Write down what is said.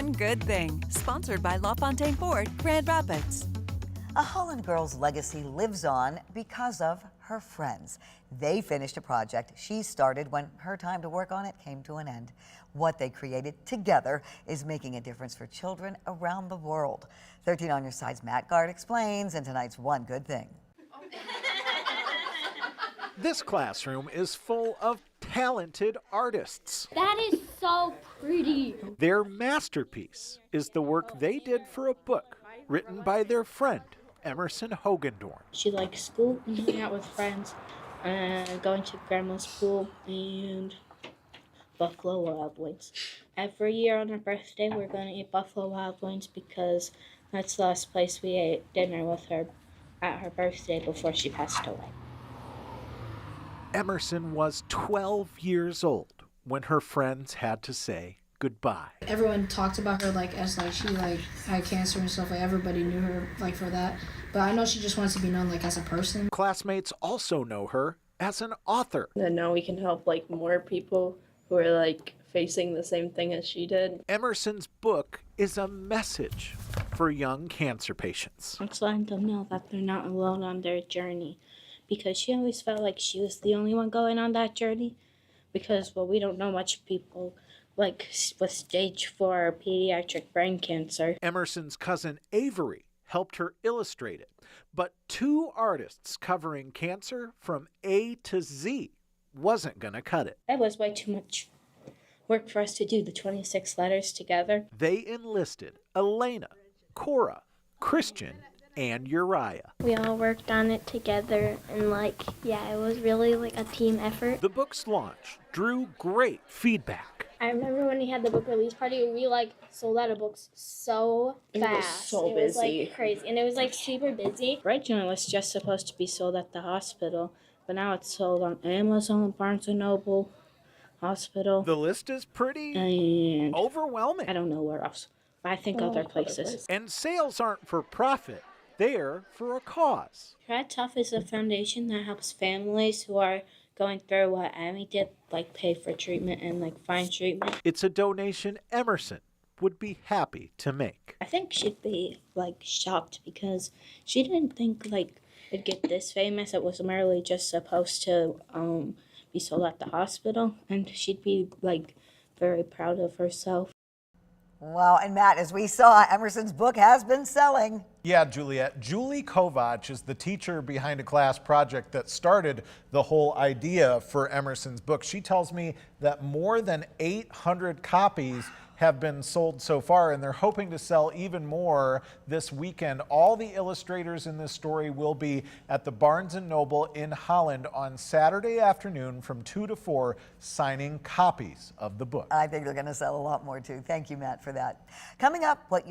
one good thing. Sponsored by LaFontaine Ford, Grand Rapids. A Holland girl's legacy lives on because of her friends. They finished a project she started when her time to work on it came to an end. What they created together is making a difference for children around the world. 13 on Your Side's Matt Gard explains in tonight's One Good Thing. This classroom is full of talented artists. That is so pretty. Their masterpiece is the work they did for a book written by their friend, Emerson Hoogendoorn. She likes school, hanging out with friends, going to grandma's pool, and Buffalo Wild Wings. Every year on her birthday, we're going to eat Buffalo Wild Wings because that's the last place we ate dinner with her at her birthday before she passed away. Emerson was 12 years old when her friends had to say goodbye. Everyone talked about her as she had cancer and stuff. Everybody knew her for that. But I know she just wants to be known as a person. Classmates also know her as an author. And now we can help more people who are facing the same thing as she did. Emerson's book is a message for young cancer patients. It's letting them know that they're not alone on their journey, because she always felt like she was the only one going on that journey, because we don't know much people with stage 4 pediatric brain cancer. Emerson's cousin Avery helped her illustrate it, but 2 artists covering cancer from A to Z wasn't going to cut it. That was way too much work for us to do the 26 letters together. They enlisted Elena, Cora, Christian, and Uriah. We all worked on it together, and it was really a team effort. The book's launch drew great feedback. I remember when we had the book release party, we sold out of books so fast. It was busy. It was crazy, and it was super busy. Originally, it was just supposed to be sold at the hospital, but now it's sold on Amazon, Barnes & Noble, hospital. The list is pretty and overwhelming. I don't know where else. I think other places. And sales aren't for profit. They're for a cause. Try Tough is a foundation that helps families who are going through what Amy did, pay for treatment and find treatment. It's a donation Emerson would be happy to make. I think she'd be shocked because she didn't think it'd get this famous. It was merely just supposed to be sold at the hospital, and she'd be very proud of herself. Wow, and Matt, as we saw, Emerson's book has been selling. Yeah, Juliet. Julie Kovach is the teacher behind a class project that started the whole idea for Emerson's book. She tells me that more than 800 copies have been sold so far, and they're hoping to sell even more this weekend. All the illustrators in this story will be at the Barnes & Noble in Holland on Saturday afternoon from 2 to 4 signing copies of the book. I think they're going to sell a lot more too. Thank you, Matt, for that. Coming up, what you